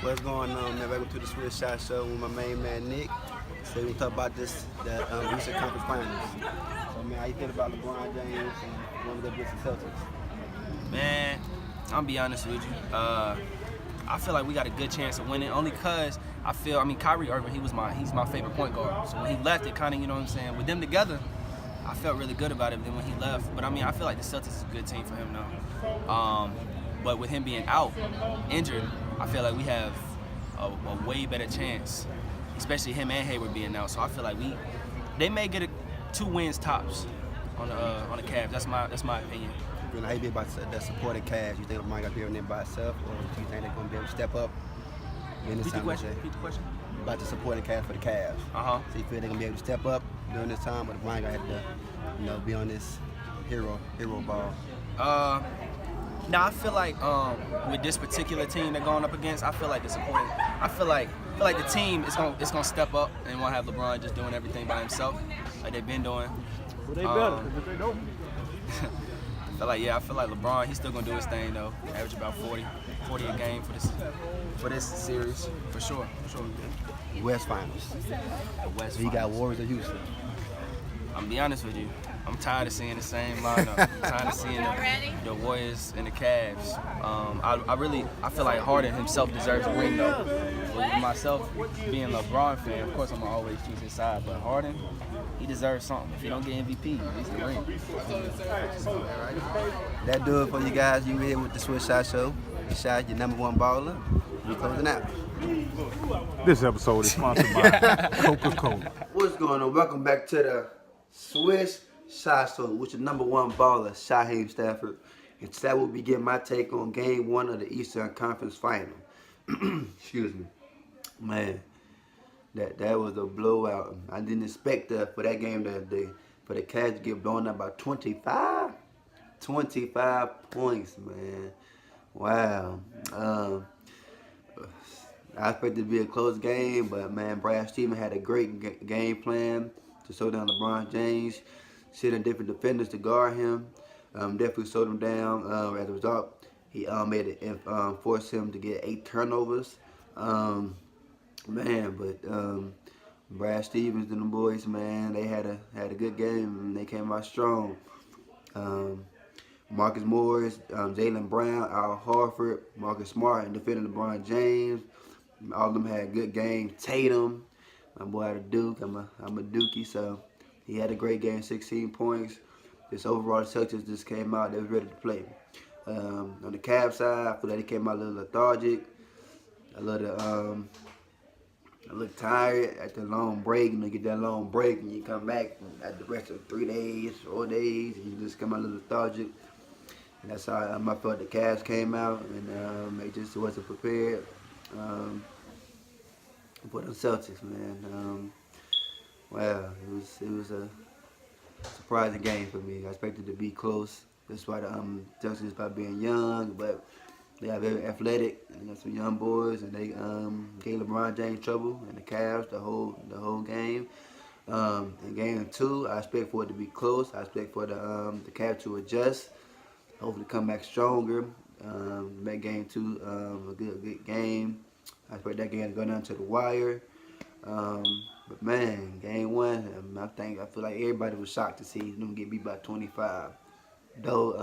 What's going on, man? Welcome to the Swish Shy Show with my main man Nick. So we're gonna talk about the Eastern Conference Finals. So man, how you feel about LeBron James and one of the against the Celtics? Man, I'll be honest with you. I feel like we got a good chance of winning only because Kyrie Irving, he's my favorite point guard. So when he left, it kind of, you know what I'm saying, with them together, I felt really good about it. Then when he left, but I feel like the Celtics is a good team for him now. But with him being out, injured, I feel like we have a way better chance, especially him and Hayward being out. So I feel like they may get 2 wins tops on the Cavs. That's my opinion. You know, how you feel about that supporting Cavs? You think LeBron got to be on there by itself, or do you think they're gonna be able to step up? Repeat the question. About the supporting cast for the Cavs. Uh-huh. So you feel they're gonna be able to step up during this time, but LeBron gonna have to, be on this hero ball. Now I feel like with this particular team they're going up against, I feel like the team is gonna step up and won't have LeBron just doing everything by himself like they've been doing. Well, they better, because if they don't. I feel like LeBron, he's still gonna do his thing though. Average about 40 a game for this series, for sure. West Finals. West So you got Finals. Warriors or Houston. I'm gonna be honest with you. I'm tired of seeing the same lineup. I'm tired of seeing the Warriors and the Cavs. I feel like Harden himself deserves a ring though. With myself being a LeBron fan, of course I'm gonna always choose his side. But Harden, he deserves something. If he don't get MVP, at least the ring. That do it for you guys. You here with the Swish Shy Show. Shy, your #1 baller. We closing out. This episode is sponsored by Coca-Cola. What's going on? Welcome back to the Swish Shy Show with your #1 baller, Shaheem Stafford. And today we'll be getting my take on Game 1 of the Eastern Conference Final. Excuse me. Man, that was a blowout. I didn't expect for that game for the Cavs to get blown up by 25. 25 points, man. Wow. I expected it to be a close game, but man, Brad Stevens had a great game plan to slow down LeBron James, sending different defenders to guard him. Definitely slowed him down. As a result, he forced him to get 8 turnovers. Brad Stevens and the boys, man, they had a good game and they came out strong. Marcus Morris, Jaylen Brown, Al Horford, Marcus Smart, and defending LeBron James. All of them had good games. Tatum, my boy out of Duke. I'm a Dookie, so he had a great game, 16 points. Just overall, the Celtics just came out. They was ready to play. On the Cavs side, I feel like they came out a little lethargic. I look tired at the long break. You get that long break and you come back at the rest of 3 days, 4 days, and you just come out a little lethargic. And that's how I felt the Cavs came out, and they just wasn't prepared for the Celtics, man. It was a surprising game for me. I expected it to be close. That's why the Celtics by being young, but they are very athletic. They got some young boys, and they gave LeBron James trouble and the Cavs the whole game. In game 2, I expect for it to be close. I expect for the Cavs to adjust, hopefully come back stronger. Make game 2 a good game. I expect that game to go down to the wire. But man, game 1, I feel like everybody was shocked to see them get beat by 25. Though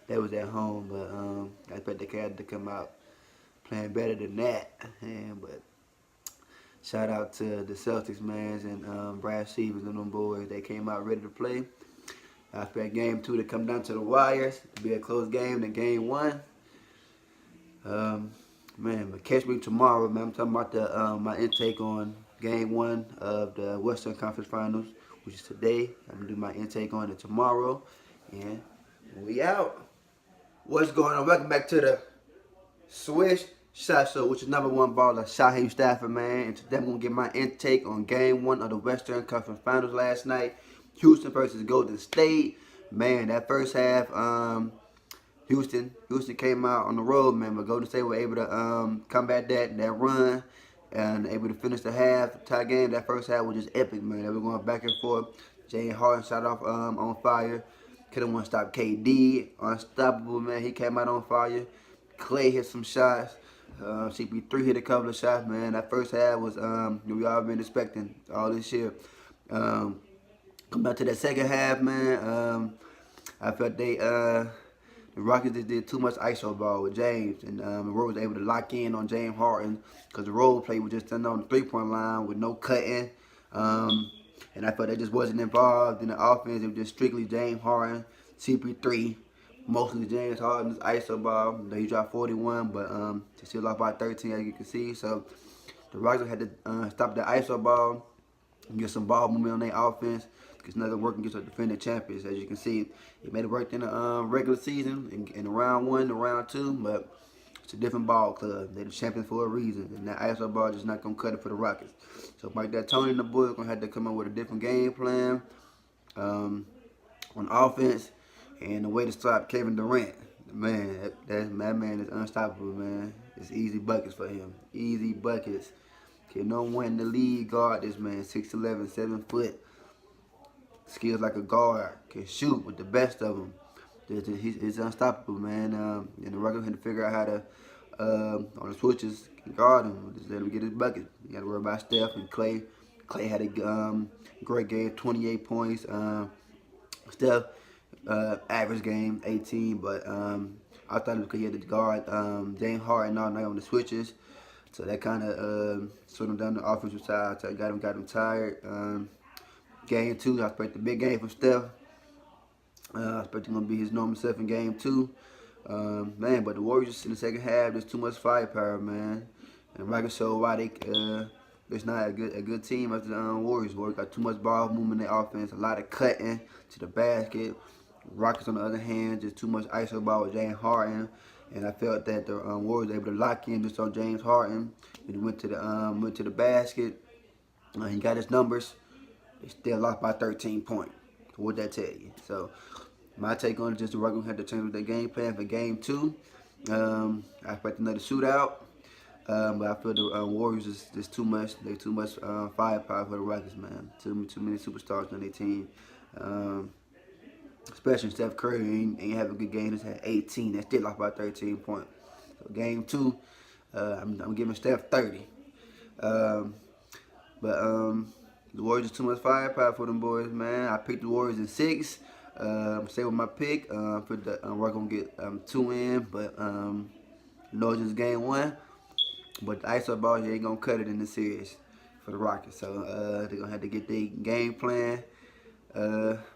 they was at home, but I expect the Cavs to come out playing better than that. But shout out to the Celtics, man, and Brad Stevens and them boys. They came out ready to play. I expect game 2 to come down to the wires, to be a close game than game 1. But catch me tomorrow, man. I'm talking about my intake on game 1 of the Western Conference Finals, which is today. I'm gonna do my intake on it tomorrow, and we out. What's going on? Welcome back to the Swish Shy Show, which is #1 baller, Shaheem Stafford, man. And today I'm gonna get my intake on game 1 of the Western Conference Finals last night. Houston versus Golden State. Man, that first half, Houston came out on the road, man, but Golden State were able to combat that run and able to finish the tie game. That first half was just epic, man. They were going back and forth. James Harden shot off on fire. Couldn't want to stop KD. Unstoppable, man. He came out on fire. Clay hit some shots. CP3 hit a couple of shots, man. That first half was we all been expecting all this year. Come back to that second half, man. I felt the Rockets just did too much ISO ball with James, and Roy was able to lock in on James Harden because the role play was just standing on the three-point line with no cutting. And I felt they just wasn't involved in the offense. It was just strictly James Harden, CP3, mostly James Harden's ISO ball. He dropped 41, but they still lost by 13, as you can see. So the Rockets had to stop the ISO ball and get some ball movement on their offense. Because nothing working against the defending champions. As you can see, it made it work in the regular season in round 1 to round 2, but it's a different ball club. They're the champions for a reason, and that ISO ball just not gonna cut it for the Rockets. So Mike D'Antoni and the boys gonna have to come up with a different game plan on offense and a way to stop Kevin Durant. Man, that man is unstoppable, man. It's easy buckets for him. Easy buckets. Can no one in the league guard this man? 6'11", 7 foot. Skills like a guard, can shoot with the best of them. He's unstoppable, man. And the Rockets had to figure out how to, on the switches, guard him. Just let him get his bucket. You got to worry about Steph and Clay. Clay had a great game, 28 points. Steph, average game, 18. But I thought it was because he had to guard James Harden all night on the switches. So that kind of slowed him down the offensive side. So got him tired. Game 2, I expect a big game from Steph. I expect him to be his normal self in game 2. Man, but the Warriors in the second half, there's too much firepower, man. And Rockets showed why there's not a good team after the Warriors. Warriors got too much ball movement in their offense, a lot of cutting to the basket. Rockets, on the other hand, just too much ISO ball with James Harden. And I felt that the Warriors were able to lock in just on James Harden. And he went to the basket. He got his numbers. They still lost by 13 points. What'd that tell you? So my take on it, just the Rockets had to change their game plan for game 2. I expect another shootout. But I feel the Warriors is just too much. They too much firepower for the Rockets, man. Too many superstars on their team. Especially Steph Curry ain't having a good game. He's had 18. They still lost by 13 points. So game 2, I'm giving Steph 30. The Warriors is too much firepower for them boys, man. I picked the Warriors in 6. Stay with my pick. We're gonna get 2 in, but it's just game 1. But the ISO ball, you ain't gonna cut it in the series for the Rockets. So they're gonna have to get their game plan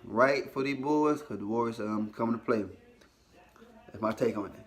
right for these boys, because the Warriors coming to play. That's my take on it.